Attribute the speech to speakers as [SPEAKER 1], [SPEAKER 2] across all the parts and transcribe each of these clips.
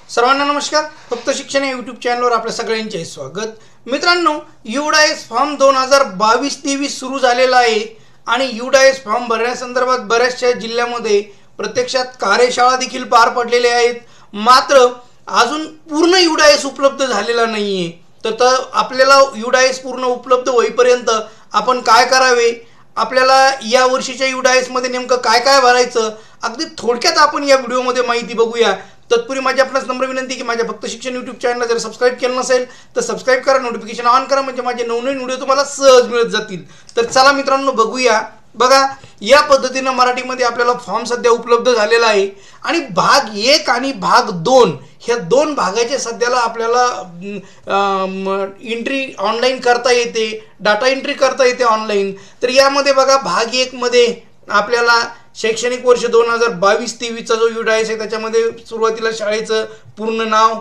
[SPEAKER 1] सर्वांना नमस्कार. फक्त शिक्षण या यूट्यूब चॅनलवर आपल्या सगळ्यांचे स्वागत. मित्रांनो, यूडायस फॉर्म 2022-23 सुरू झालेला आहे आणि यूडायस फॉर्म भरण्यासंदर्भात बऱ्याचशा जिल्ह्यामध्ये प्रत्यक्षात कार्यशाळा देखील पार पडलेल्या आहेत. मात्र अजून पूर्ण यूडायस उपलब्ध झालेला नाही आहे. तर आपल्याला यूडायस पूर्ण उपलब्ध होईपर्यंत आपण काय करावे, आपल्याला या वर्षीच्या यूडायसमध्ये नेमकं काय काय भरायचं, अगदी थोडक्यात आपण या व्हिडिओमध्ये माहिती बघूया. तत्पूर्वी माझी आपणास नम्र विनंती की माझ्या फक्त शिक्षण यूट्यूब चॅनलला जर सबस्क्राईब केलं नसेल तर सबस्क्राईब करा, नोटिफिकेशन ऑन करा, म्हणजे माझे नवनवीन व्हिडिओ तुम्हाला सहज मिळत जातील. तर चला मित्रांनो बघूया. बघा, या पद्धतीनं मराठीमध्ये आपल्याला फॉर्म सध्या उपलब्ध झालेला आहे आणि भाग 1 आणि भाग 2 ह्या दोन भागाचे सध्याला आपल्याला एंट्री ऑनलाईन करता येते, डाटा एंट्री करता येते ऑनलाईन. तर यामध्ये बघा, भाग 1 मध्ये आपल्याला शैक्षणिक वर्ष 2022-23चा जो यूडायस आहे त्याच्यामध्ये सुरुवातीला शाळेचं पूर्ण नाव,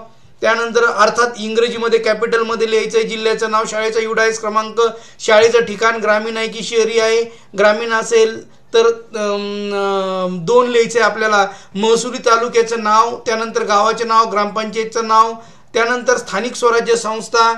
[SPEAKER 1] त्यानंतर अर्थात इंग्रजीमध्ये कॅपिटलमध्ये लिहायचं आहे जिल्ह्याचं नाव, शाळेचा यूडायस क्रमांक, शाळेचं ठिकाण ग्रामीण आहे की शहरी आहे, ग्रामीण असेल तर 2 लिहायचं आहे आपल्याला, महसुली तालुक्याचं नाव, त्यानंतर गावाचे नाव, ग्रामपंचायतचं नाव, त्यानंतर स्थानिक स्वराज्य संस्था,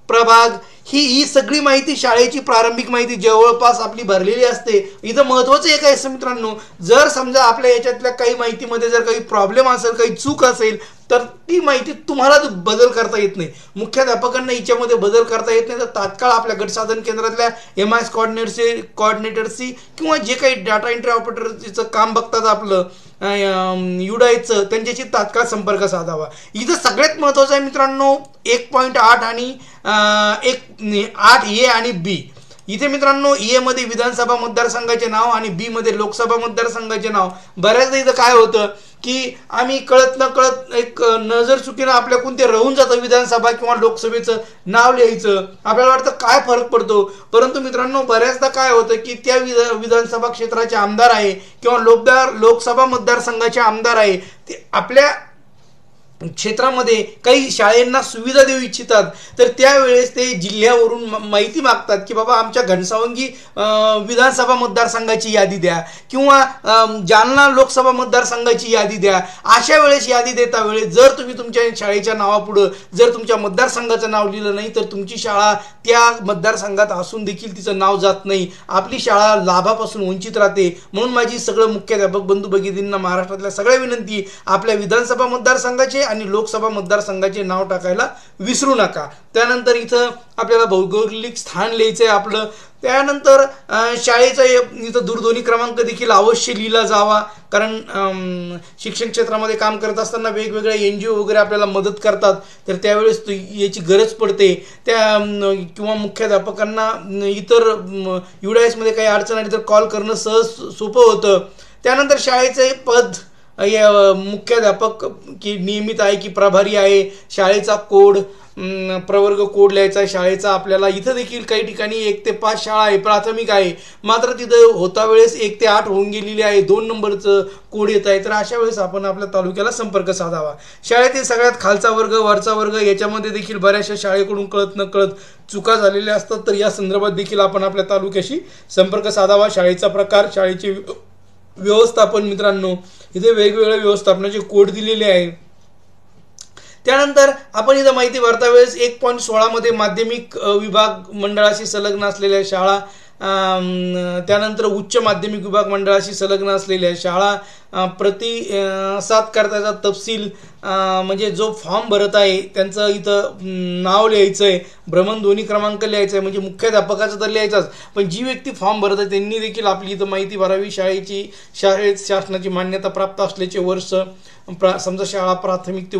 [SPEAKER 1] प्रभाग, ही सगळी माहिती, शाळेची प्रारंभिक माहिती जवळपास आपली भरलेली असते. इथं महत्त्वाचं एक आहे मित्रांनो, जर समजा आपल्या याच्यातल्या काही माहितीमध्ये जर काही प्रॉब्लेम असेल, काही चूक असेल तर ती माहिती तुम्हाला बदल करता येत नाही, मुख्याध्यापकांना हिच्यामध्ये बदल करता येत नाही. तर तात्काळ आपल्या गट साधन केंद्रातल्या MIS कोऑर्डिनेटरशी किंवा जे काही डाटा एंट्री ऑपरेटरचं काम बघतात आपलं यूडायसचं, त्यांच्याशी तात्काळ संपर्क साधावा. इथं सगळ्यात महत्त्वाचं आहे मित्रांनो 1.8 आणि 8A आणि B. इथे मित्रांनो ए मध्ये विधानसभा मतदारसंघाचे नाव आणि बी मध्ये लोकसभा मतदारसंघाचे नाव. बऱ्याचदा इथं काय होतं की आम्ही कळत न कळत एक नजर चुकीनं आपल्याकडून ते राहून जातं, विधानसभा किंवा लोकसभेचं नाव लिहायचं. आपल्याला वाटतं काय फरक पडतो, परंतु मित्रांनो बऱ्याचदा काय होतं की त्या विधानसभा क्षेत्राचे आमदार आहे किंवा लोकसभा मतदारसंघाचे आमदार आहे, ते आपल्या क्षेत्रामध्ये काही शाळांना सुविधा देऊ इच्छितात. तर त्यावेळेस ते जिल्ह्यावरून माहिती मागतात की बाबा आमच्या घनसावंगी विधानसभा मतदारसंघाची यादी द्या किंवा जालना लोकसभा मतदारसंघाची यादी द्या. अशा वेळेस यादी देता वेळेस जर तुम्ही तुमच्या शाळेच्या नावापुढं जर तुमच्या मतदारसंघाचं नाव लिहिलं नाही तर तुमची शाळा त्या मतदारसंघात असून देखील तिचं नाव जात नाही, आपली शाळा लाभापासून वंचित राहते. म्हणून माझी सगळं मुख्याध्यापक बंधू भगिनींना महाराष्ट्रातल्या सगळ्या विनंती, आपल्या विधानसभा मतदारसंघाचे आणि लोकसभा मतदारसंघाचे नाव टाकायला विसरू नका. त्यानंतर इथं आपल्याला भौगोलिक स्थान लिहायचं आहे आपलं. त्यानंतर शाळेचा इथं दूरध्वनी क्रमांक देखील अवश्य लिहिला जावा, कारण शिक्षण क्षेत्रामध्ये काम करत असताना वेगवेगळ्या NGO वगैरे आपल्याला मदत करतात, तर त्यावेळेस याची गरज पडते. त्या किंवा मुख्याध्यापकांना इतर यूडायसमध्ये काही अडचण आली तर कॉल करणं सहज सोपं होतं. त्यानंतर शाळेचे पद, मुख्याध्यापक की नियमित आहे की प्रभारी आहे, शाळेचा कोड, प्रवर्ग कोड लिहायचा आहे शाळेचा आपल्याला. इथं देखील काही ठिकाणी 1 ते 5 शाळा आहे, प्राथमिक आहे, मात्र तिथं होता वेळेस 1 ते 8 होऊन गेलेली आहे, 2 नंबरचं कोड येत आहे. तर अशा वेळेस आपण आपल्या तालुक्याला संपर्क साधावा. शाळेतील सगळ्यात खालचा वर्ग, वरचा वर्ग, याच्यामध्ये देखील बऱ्याचशा शाळेकडून कळत न कळत चुका झालेल्या असतात, तर या संदर्भात देखील आपण आपल्या तालुक्याशी संपर्क साधावा. शाळेचा प्रकार, शाळेचे व्यवस्थापन, मित्रांनो इथे वेगवेगळ्या व्यवस्थापनाचे कोड दिलेले आहे. त्यानंतर आपण इथं माहिती भरता वेळेस 1.16 मध्ये माध्यमिक विभाग मंडळाशी संलग्न असलेल्या शाळा, त्यानंतर उच्च माध्यमिक विभाग मंडळाशी संलग्न असलेल्या शाळा, प्रति 7 करताचा तपशील, म्हणजे जो फॉर्म भरत आहे त्यांचं इथं नाव लिहायचं आहे, भ्रमणध्वनी क्रमांक लिहायचा आहे, म्हणजे मुख्याध्यापकाचं तर लिहायचाच, पण जी व्यक्ती फॉर्म भरत आहे त्यांनी देखील आपली इथं माहिती भरावी. शाळेत शासनाची मान्यता प्राप्त असल्याचे वर्ष, समजा शाळा प्राथमिक ते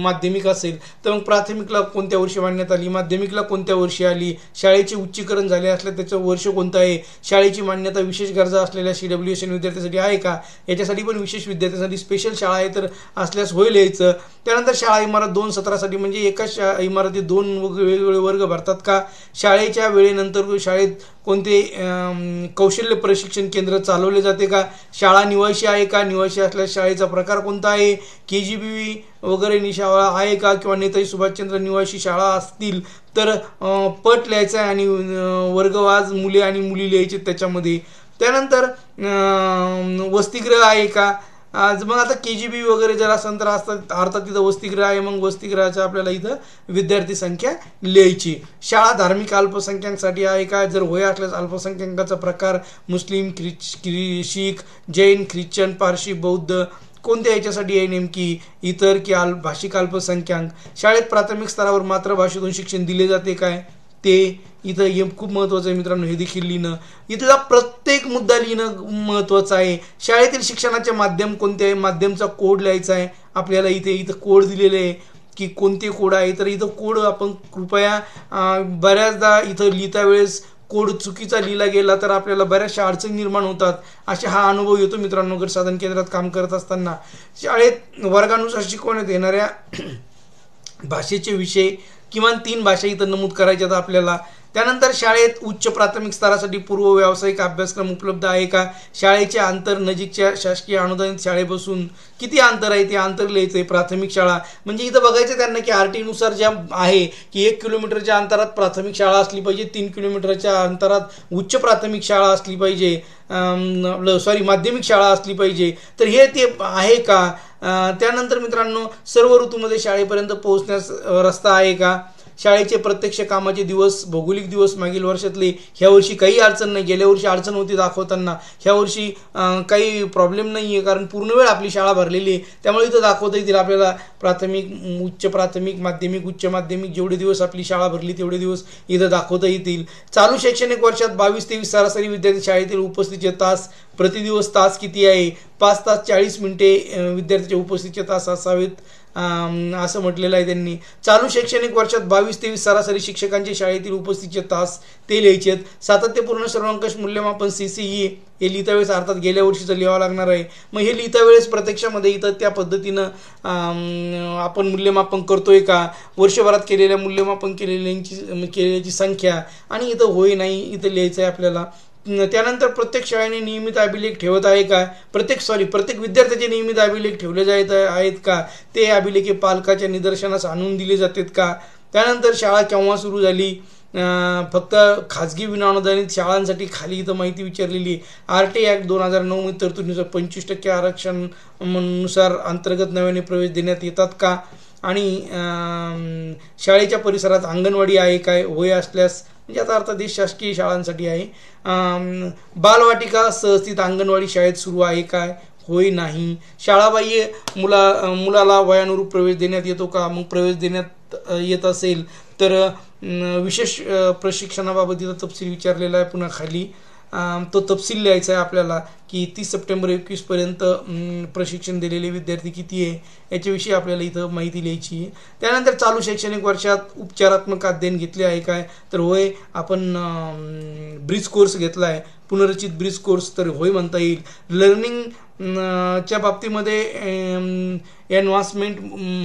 [SPEAKER 1] माध्यमिक असेल तर मग प्राथमिकला कोणत्या वर्षी मान्यता आली, माध्यमिकला कोणत्या वर्षी आली, शाळेचे उच्चीकरण झाले असले त्याचं वर्ष कोणतं आहे, शाळेची मान्यता विशेष गरजा असलेल्या CWSN विद्यार्थ्यांसाठी आहे का, याच्यासाठी पण विशेष विद्यार्थ्यांसाठी स्पेशल शाळा आहे तर असल्यास होईल यायचं. त्यानंतर शाळा इमारत 2 सत्रासाठी, म्हणजे एकाच इमारतीत 2 वेगवेगळे वर्ग भरतात का, शाळेच्या वेळेनंतर शाळेत कोणते कौशल्य प्रशिक्षण केंद्र चालवले जाते का, शाळा निवासी आहे का, निवासी असल्यास शाळेचा प्रकार कोणता आहे, KGB वगैरे शाळा आहे का, किंवा नेताजी सुभाषचंद्र निवासी शाळा असतील तर पट लिहायचा आहे आणि वर्गवाज मुले आणि मुली लिहायचे त्याच्यामध्ये. त्यानंतर वसतिगृह आहे का, मग आता KGB वगैरे जर असेल तर असतात अर्थात तिथं वसतिगृह आहे, मग वसतिगृहाचं आपल्याला इथं विद्यार्थी संख्या लिहायची. शाळा धार्मिक अल्पसंख्याकांसाठी आहे का, जर होय असल्यास अल्पसंख्याकांचा प्रकार मुस्लिम, शीख, जैन, ख्रिश्चन, पारशी, बौद्ध कोणत्या याच्यासाठी आहे नेमकी, इतर की भाषिक अल्पसंख्याक. शाळेत प्राथमिक स्तरावर मातृभाषेतून शिक्षण दिले जाते काय, ते इथं हे खूप महत्त्वाचं आहे मित्रांनो, हे देखील लिहिणं. इथला प्रत्येक मुद्दा लिहिणं महत्त्वाचं आहे. शाळेतील शिक्षणाचे माध्यम कोणते आहे, माध्यमचा कोड लिहायचा आहे आपल्याला. इथं कोड दिलेले आहे की कोणते कोड आहे, तर इथं कोड आपण कृपया बऱ्याचदा इथं लिहिता वेळेस कोड चुकीचा लिहिला गेला तर आपल्याला बऱ्याचशा अडचणी निर्माण होतात. अशा हा अनुभव येतो मित्रांनो गट साधन केंद्रात काम करत असताना. शाळेत वर्गानुसार शिकवण्यात येणाऱ्या भाषेचे विषय किमान 3 भाषा इथं नमूद करायच्यात आपल्याला. त्यानंतर शाळेत उच्च प्राथमिक स्तरासाठी पूर्व व्यावसायिक अभ्यासक्रम उपलब्ध आहे का, शाळेचे अंतर नजीकच्या शासकीय अनुदानित शाळेपासून किती अंतर आहे ते अंतर लिहायचं आहे. प्राथमिक शाळा म्हणजे इथं बघायचं त्यांना की RT नुसार ज्या आहे की 1 किलोमीटरच्या अंतरात प्राथमिक शाळा असली पाहिजे, 3 किलोमीटरच्या अंतरात उच्च प्राथमिक शाळा असली पाहिजे, माध्यमिक शाळा असली पाहिजे. तर हे ते आहे का. त्यानंतर मित्रांनो सर्व ऋतूमध्ये शाळेपर्यंत पोहोचण्यास रस्ता आहे का, शाळेचे प्रत्यक्ष कामाचे दिवस, भौगोलिक दिवस मागील वर्षातले, ह्या वर्षी काही अडचण नाही, गेल्या वर्षी अडचण होती दाखवताना, ह्या वर्षी काही प्रॉब्लेम नाही आहे कारण पूर्ण वेळ आपली शाळा भरलेली आहे. त्यामुळे इथं दाखवता येतील आपल्याला प्राथमिक, उच्च प्राथमिक, माध्यमिक, उच्च माध्यमिक जेवढे दिवस आपली शाळा भरली तेवढे दिवस इथं दाखवता येतील. चालू शैक्षणिक वर्षात 22-23 सरासरी विद्यार्थी शाळेतील उपस्थितीचे तास, प्रतिदिवस तास किती आहे, 5 तास 40 मिनिटे विद्यार्थ्याच्या उपस्थितीचे तास असावेत असं म्हटलेलं आहे त्यांनी. चालू शैक्षणिक वर्षात 22-23 सरासरी शिक्षकांचे शाळेतील उपस्थितीचे तास ते लिहायचे आहेत. सातत्यपूर्ण सर्वंकष मूल्यमापन CCE हे लिहिता वेळेस अर्थात गेल्या वर्षीचं लिहावं लागणार आहे. मग हे लिहिता वेळेस प्रत्यक्षामध्ये इथं त्या पद्धतीनं आपण मूल्यमापन करतोय का, वर्षभरात केलेल्या मूल्यमापन केलेल्याची संख्या आणि इथं होय नाही इथं लिहायचं आहे आपल्याला. त्यानंतर प्रत्येक शाळेने नियमित अभिलेख ठेवत आहे का, प्रत्येक विद्यार्थ्याचे नियमित अभिलेख ठेवले जात आहेत का, ते अभिलेख पालकाच्या निदर्शनास आणून दिले जातात का. त्यानंतर शाळा केव्हा सुरू झाली, फक्त खाजगी विनाअनुदानित शाळांसाठी खाली इथं माहिती विचारलेली. RT ॲक्ट 2009 मध्ये तरतुदीनुसार 25% आरक्षण नुसार अंतर्गत नव्याने प्रवेश देण्यात येतात का, आणि शाळेच्या परिसरात अंगणवाडी आहे काय, होय असल्यास म्हणजे आता अर्थात देश शासकीय शाळांसाठी आहे. बालवाटिका सहस्थित अंगणवाडी शाळेत सुरू आहे काय, होय नाही. शाळाबाह्य मुलाला वयानुरूप प्रवेश देण्यात येतो का, मग प्रवेश देण्यात येत असेल तर विशेष प्रशिक्षणाबाबत इथं तपशील विचारलेला आहे. पुन्हा खाली तो तपशील लिहायचा आहे आपल्याला की 30 सप्टेंबर 2021 पर्यंत प्रशिक्षण दिलेले विद्यार्थी किती आहे याच्याविषयी आपल्याला इथं माहिती लिहायची आहे. त्यानंतर चालू शैक्षणिक वर्षात उपचारात्मक अध्ययन घेतले आहे काय, तर होय. आपण ब्रिज कोर्स घेतला आहे, पुनर्रचित ब्रिज कोर्स, तर होय म्हणता येईल. लर्निंग च्या बाबतीमध्ये एनव्हान्समेंट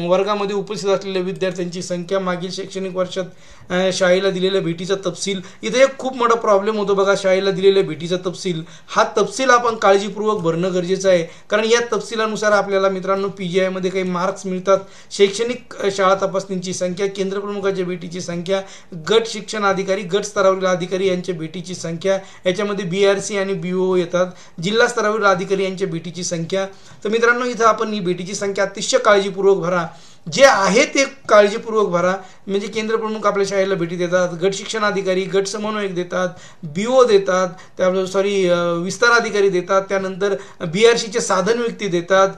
[SPEAKER 1] वर्गामध्ये उपस्थित असलेल्या विद्यार्थ्यांची संख्या, मागील शैक्षणिक वर्षात शाळेला दिलेल्या भेटीचा तपशील. इथे एक खूप मोठा प्रॉब्लेम होतो बघा, शाळेला दिलेल्या भेटीचा तपशील. हा तपशील आपण काळजीपूर्वक भरणं गरजेचं आहे कारण या तपशिलानुसार आपल्याला मित्रांनो PGI मध्ये काही मार्क्स मिळतात. शैक्षणिक शाळा तपासणीची संख्या, केंद्रप्रमुखाच्या भेटीची संख्या, गट शिक्षण अधिकारी, गट स्तरावरील अधिकारी यांच्या भेटीची संख्या, याच्यामध्ये BRC आणि BO येतात. जिल्हा स्तरावरील अधिकारी यांच्या भेटीची संख्या. तर मित्रांनो इथं आपण ही भेटीची संख्या अतिशय काळजीपूर्वक भरा, जे आहे ते काळजीपूर्वक भरा. म्हणजे केंद्रप्रमुख आपल्या शाळेला भेटी देतात, गट शिक्षण अधिकारी, गट समन्वयक देतात, BO देतात, विस्तार अधिकारी देतात, त्यानंतर BRCचे साधन व्यक्ती देतात,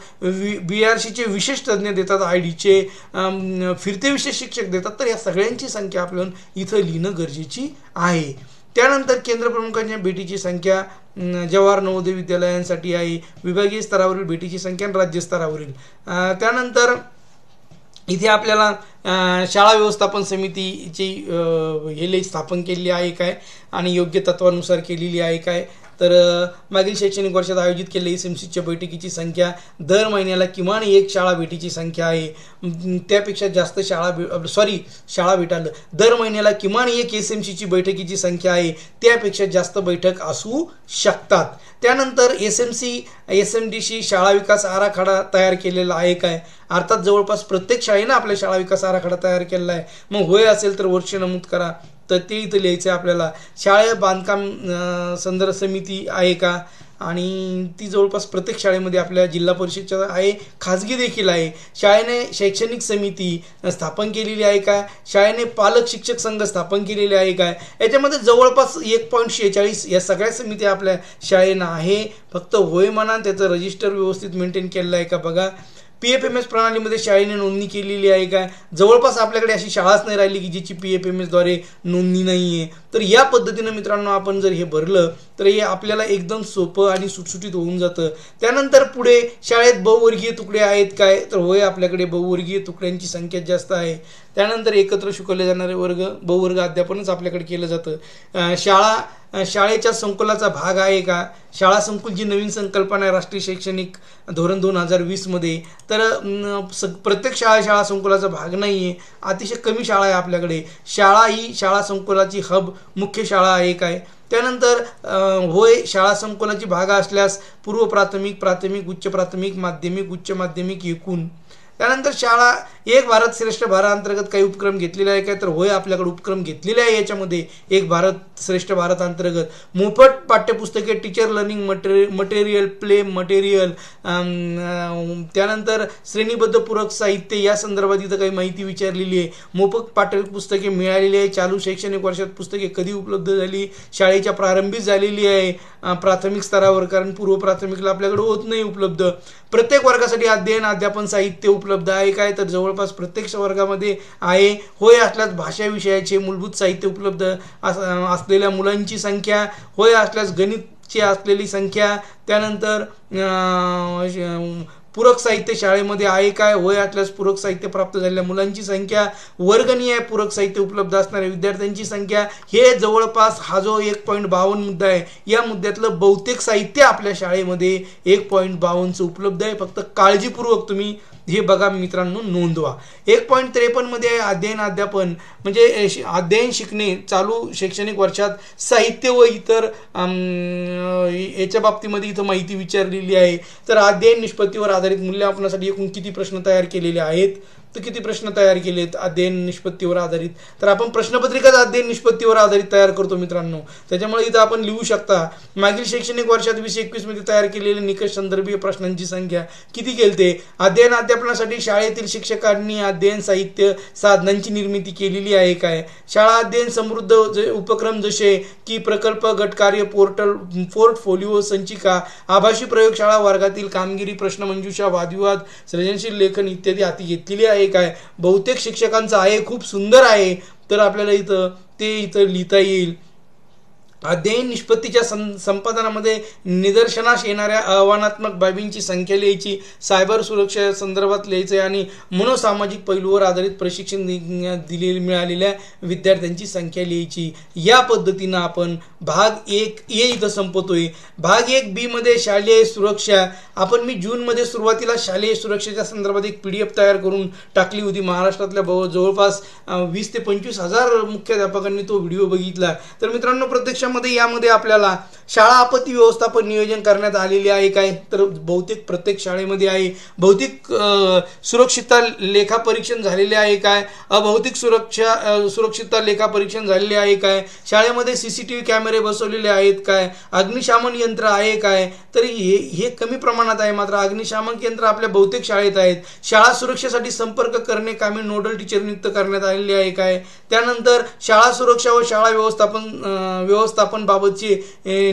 [SPEAKER 1] BRCचे विशेष तज्ज्ञ देतात, IDचे फिरते विशेष शिक्षक देतात. तर या सगळ्यांची संख्या आपल्याला इथं लिहिणं गरजेची आहे. त्यानंतर केंद्रप्रमुखांच्या भेटीची संख्या जवाहर नवोदय विद्यालयांसाठी आहे, विभागीय स्तरावरील भेटीची संख्या, राज्य स्तरावरील. त्यानंतर इथे आपल्याला शाळा व्यवस्थापन समितीची हे स्थापन केलेली आहे काय आणि योग्य तत्वानुसार केलेली आहे काय. तर मागील शैक्षणिक वर्षात आयोजित केलेल्या SMCच्या बैठकीची संख्या, दर महिन्याला किमान 1 शाळा भेटीची संख्या आहे, त्यापेक्षा जास्त शाळा भेटायला दर महिन्याला किमान 1 SMCची बैठकीची संख्या आहे, त्यापेक्षा जास्त बैठक असू शकतात. त्यानंतर SMDशी शाळा विकास आराखडा तयार केलेला आहे काय, अर्थात जवळपास प्रत्येक शाळेनं आपल्या शाळा विकास आराखडा तयार केलेला आहे. मग होय असेल तर वर्ष नमूद करा, तर ते इथं लिहायचं आहे आपल्याला. शाळा बांधकाम संदर्भ समिती आहे का, आणि ती जवळपास प्रत्येक शाळेमध्ये आपल्या जिल्हा परिषदच्या आहे, खाजगी देखील आहे. शाळेने शैक्षणिक समिती स्थापन केलेली आहे काय, शाळेने पालक शिक्षक संघ स्थापन केलेले आहे काय, याच्यामध्ये जवळपास 1.46 या सगळ्या समिती आपल्या शाळेनं आहे. फक्त होय म्हणा त्याचं रजिस्टर व्यवस्थित मेंटेन केलेलं आहे का बघा. PFMS प्रणालीमध्ये शाळेने नोंदणी केलेली आहे काय, जवळपास आपल्याकडे अशी शाळाच नाही राहिली की जिची PFMS द्वारे नोंदणी नाही आहे. तर या पद्धतीनं मित्रांनो आपण जर हे भरलं तर हे आपल्याला एकदम सोपं आणि सुटसुटीत होऊन जातं. त्यानंतर पुढे शाळेत बहुवर्गीय तुकडे आहेत काय, तर होय आपल्याकडे बहुवर्गीय तुकड्यांची संख्या जास्त आहे. त्यानंतर एकत्र शिकवले जाणारे वर्ग बहुवर्ग अध्यापनच आपल्याकडे केलं जातं. शाळेच्या संकुलाचा भाग आहे का, शाळा संकुल जी नवीन संकल्पना आहे राष्ट्रीय शैक्षणिक धोरण 2020 मध्ये, तर प्रत्येक शाळा संकुलाचा भाग नाही आहे. अतिशय कमी शाळा आहे आपल्याकडे. शाळा ही शाळा संकुलाची हब मुख्य शाळा आहे काय. त्यानंतर होय शाळा संकुलाची भाग असल्यास पूर्व प्राथमिक, प्राथमिक, उच्च प्राथमिक, माध्यमिक, उच्च माध्यमिक एकूण. त्यानंतर शाळा एक भारत श्रेष्ठ भारत अंतर्गत काही उपक्रम घेतलेले आहे काय, तर होय आपल्याकडे उपक्रम घेतलेले आहे. याच्यामध्ये एक भारत श्रेष्ठ भारत अंतर्गत मोफत पाठ्यपुस्तके, teacher learning material, play material, त्यानंतर श्रेणीबद्ध पूरक साहित्य या संदर्भात इथं काही माहिती विचारलेली आहे. मोफत पाठ्यपुस्तके मिळालेली आहे. चालू शैक्षणिक वर्षात पुस्तके कधी उपलब्ध झाली, शाळेच्या प्रारंभीच झालेली आहे प्राथमिक स्तरावर, कारण पूर्व प्राथमिकला आपल्याकडे होत नाही उपलब्ध. प्रत्येक वर्गासाठी अध्ययन अध्यापन साहित्य उपलब्ध आहे काय, तर जवळपास प्रत्येक वर्गामध्ये आहे. होय असल्यास भाषा विषयाचे मूलभूत साहित्य उपलब्ध असलेल्या मुलांची संख्या, होय असल्यास गणितची असलेली संख्या, त्यानंतर पूरक साहित्य शाळेमध्ये आहे काय, होय असल्यास पूरक साहित्य प्राप्त झालेल्या मुलांची संख्या, वर्गणीय पूरक साहित्य उपलब्ध असणाऱ्या विद्यार्थ्यांची संख्या. हे जवळपास हा जो 1.52 मुद्दा आहे या मुद्द्यातलं बहुतेक साहित्य आपल्या शाळेमध्ये 1.52चं उपलब्ध आहे. फक्त काळजीपूर्वक तुम्ही हे बघा मित्रांनो, नोंदवा. 1.53 मध्ये अध्ययन अध्यापन म्हणजे अध्ययन शिकणे चालू शैक्षणिक वर्षात साहित्य व इतर याच्या बाबतीमध्ये इथं माहिती विचारलेली आहे. तर अध्ययन निष्पत्तीवर आधारित मूल्यमापनासाठी एकूण किती प्रश्न तयार केलेले आहेत, तर किती प्रश्न तयार केलेत अध्ययन निष्पत्तीवर आधारित, तर आपण प्रश्नपत्रिकाच अध्ययन निष्पत्तीवर आधारित तयार करतो मित्रांनो. त्याच्यामुळे इथं आपण लिहू शकता मागील शैक्षणिक वर्षात 2021 मध्ये तयार केलेले निकष संदर्भीय प्रश्नांची संख्या किती केलते. अध्ययन अध्यापनासाठी शाळेतील शिक्षकांनी अध्ययन साहित्य साधनांची निर्मिती केलेली आहे काय. शाळा अध्ययन समृद्ध उपक्रम जसे की प्रकल्प, गटकार्य, पोर्टल, पोर्टफोलिओ, संचिका, आभासी प्रयोगशाळा, वर्गातील कामगिरी, प्रश्नमंजुषा, वादविवाद, सृजनशील लेखन इत्यादी हाती घेतलेली आहे काय. बहुतेक शिक्षकांचं आहे, खूप सुंदर आहे. तर आपल्याला इथं लिहिता येईल. अध्ययन निष्पत्तीच्या संपादनामध्ये निदर्शनास येणाऱ्या आव्हानात्मक बाबींची संख्या लिहायची, सायबर सुरक्षा संदर्भात लिहायचे आणि मनोसामाजिक पैलूवर आधारित प्रशिक्षण मिळालेल्या विद्यार्थ्यांची संख्या लिहायची. या पद्धतीनं आपण भाग 1A इथं संपवतोय. भाग 1B मध्ये शालेय सुरक्षा. मी जूनमध्ये सुरुवातीला शालेय सुरक्षेच्या संदर्भात एक PDF तयार करून टाकली होती. महाराष्ट्रातल्या जवळपास 20 ते 25 हजार मुख्याध्यापकांनी तो व्हिडिओ बघितला. तर मित्रांनो प्रत्यक्षामध्ये यामध्ये आपल्याला शाळा आपत्ती व्यवस्थापन नियोजन करण्यात आलेले आहे काय, तर बहुतेक प्रत्येक शाळेमध्ये आहे. भौतिक सुरक्षितता लेखा परीक्षण झालेले आहे काय, अभौतिक सुरक्षितता लेखा परीक्षण झालेले आहे काय, शाळेमध्ये CCTV कॅमेरे बसवलेले आहेत काय, अग्निशामन यंत्र आहे काय. तर हे कमी प्रमाणात आहे, मात्र अग्निशामक यंत्र आपल्या बहुतेक शाळेत आहेत. शाळा सुरक्षेसाठी संपर्क करणे कामी नोडल टीचर नियुक्त करण्यात आलेले आहे काय. त्यानंतर शाळा सुरक्षा व शाळा व्यवस्थापन बाबतचे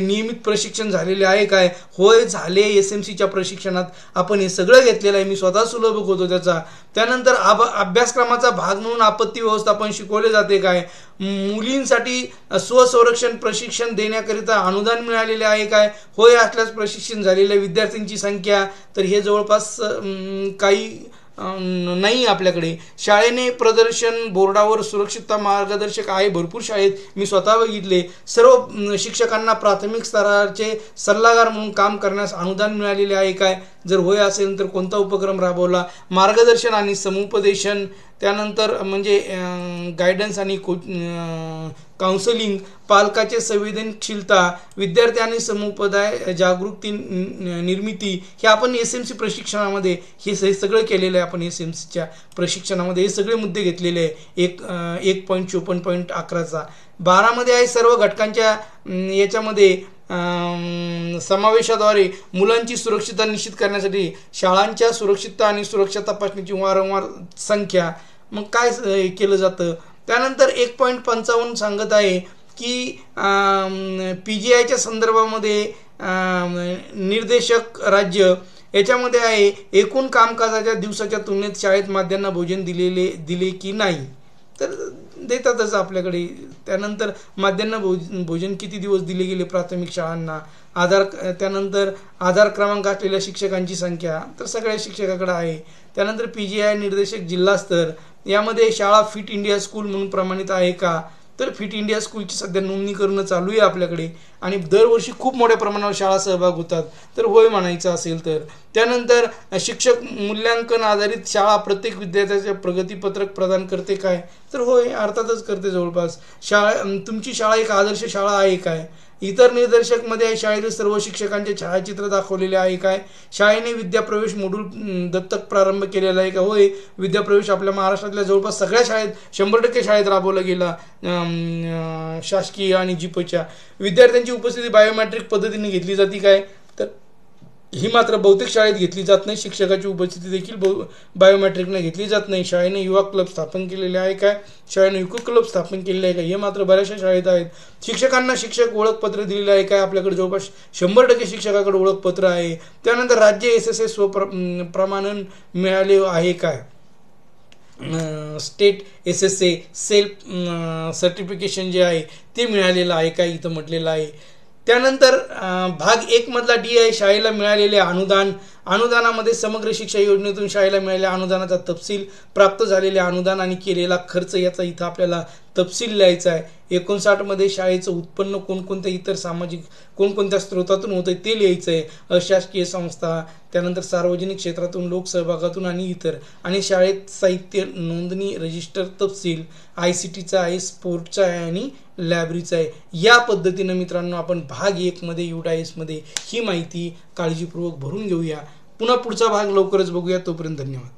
[SPEAKER 1] नियमित प्रशिक्षण झालेले आहे काय, होय झाले. SMCच्या प्रशिक्षणात आपण हे सगळं घेतलेलं आहे, मी स्वतः सुलभ होतो त्याचा. त्यानंतर अभ्यासक्रमाचा भाग म्हणून आपत्ती व्यवस्थापन शिकवले जाते काय, मुलींसाठी स्वसंरक्षण प्रशिक्षण देण्याकरिता अनुदान मिळालेले आहे काय, होय असल्यास प्रशिक्षण झालेल्या विद्यार्थ्यांची संख्या. तर हे जवळपास काही नाही आपल्याकडे. शाळेने प्रदर्शन बोर्डावर सुरक्षितता मार्गदर्शक आहे भरपूर शाळेत, मी स्वतः बघितले. सर्व शिक्षकांना प्राथमिक स्तराचे सल्लागार म्हणून काम करण्यास अनुदान मिळालेले आहे काय, जर होय असेल तर कोणता उपक्रम राबवला. मार्गदर्शन आणि समुपदेशन, त्यानंतर म्हणजे गायडन्स आणि काउन्सिलिंग, पालकाचे संवेदनशीलता, विद्यार्थी आणि समुदाय जागृती निर्मिती, हे आपण SMC प्रशिक्षणामध्ये हे सगळं केलेलं आहे. आपण SMCच्या प्रशिक्षणामध्ये हे सगळे मुद्दे घेतलेले आहे. 1.54.11चा 12 मध्ये आहे सर्व घटकांच्या याच्यामध्ये समावेशाद्वारे मुलांची सुरक्षितता निश्चित करण्यासाठी शाळांच्या सुरक्षितता आणि सुरक्षा तपासणीची वारंवार संख्या मग काय केलं जातं. त्यानंतर 1.55 सांगत आहे की PGIच्या संदर्भामध्ये निर्देशक राज्य याच्यामध्ये आहे एकूण कामकाजाच्या दिवसाच्या तुलनेत शाळेत माध्यान्ह भोजन दिले की नाही, तर देतातच आपल्याकडे. त्यानंतर माध्यान्ह भोजन किती दिवस दिले गेले प्राथमिक शाळांना, त्यानंतर आधार क्रमांक असलेल्या शिक्षकांची संख्या तर सगळ्या शिक्षकाकडे आहे. त्यानंतर PGI निर्देशक जिल्हास्तर यामध्ये शाळा फिट इंडिया स्कूल म्हणून प्रमाणित आहे का, तर फिट इंडिया स्कूलची सध्या नोंदणी करणं चालू आहे आपल्याकडे आणि दरवर्षी खूप मोठ्या प्रमाणावर शाळा सहभाग होतात, तर होय म्हणायचं असेल तर. त्यानंतर शिक्षक मूल्यांकन आधारित शाळा प्रत्येक विद्यार्थ्याचे प्रगतीपत्रक प्रदान करते काय, तर होय अर्थातच करते जवळपास. तुमची शाळा एक आदर्श शाळा आहे काय. इतर निर्देशकमध्ये शाळेतील सर्व शिक्षकांचे छायाचित्र दाखवलेले आहे काय. शाळेने विद्याप्रवेश मॉड्यूल दत्तक प्रारंभ केलेला आहे का, होय विद्याप्रवेश आपल्या महाराष्ट्रातल्या जवळपास सगळ्या शाळेत 100% शाळेत राबवला गेला, शासकीय आणि जीपच्या. विद्यार्थ्यांची उपस्थिती बायोमेट्रिक पद्धतीने घेतली जाते काय, तर ही मात्र बहुतेक शाळेत घेतली जात नाही. शिक्षकाची उपस्थिती देखील बायोमेट्रिकने घेतली जात नाही. शाळेने युवा क्लब स्थापन केलेले आहे काय, शाळेने युको क्लब स्थापन केलेले आहे का, हे मात्र बऱ्याचशा शाळेत आहेत. शिक्षकांना शिक्षक ओळखपत्र दिलेलं आहे काय, आपल्याकडे जवळपास 100% शिक्षकाकडे ओळखपत्र आहे. त्यानंतर राज्य SSA प्रमाणन मिळाले आहे काय, स्टेट SSA सेल्फ सर्टिफिकेशन जे आहे ते मिळालेलं आहे काय, इथं म्हटलेलं आहे. त्यानंतर भाग 1 मधला D आहे शाळेला मिळालेले अनुदानामध्ये समग्र शिक्षा योजनेतून शाळेला मिळालेल्या अनुदानाचा तपशील, प्राप्त झालेले अनुदान आणि केलेला खर्च याचा इथं आपल्याला तपशील लिहायचा आहे. 59 मध्ये शाळेचं उत्पन्न कोणकोणत्या इतर सामाजिक कोणकोणत्या स्रोतातून होतं ते लिहायचं आहे. अशासकीय संस्था, त्यानंतर सार्वजनिक क्षेत्रातून लोकसहभागातून आणि इतर, आणि शाळेत साहित्य नोंदणी रजिस्टर तपशील ICTचा आहे, स्पोर्टचा आहे आणि लायब्ररीचा आहे. या पद्धतीनं मित्रांनो आपण भाग 1 मध्ये UDAIS मध्ये ही माहिती काळजीपूर्वक भरून घेऊया. पुन्हा पुढचा भाग लवकरच बघूया. तोपर्यंत धन्यवाद.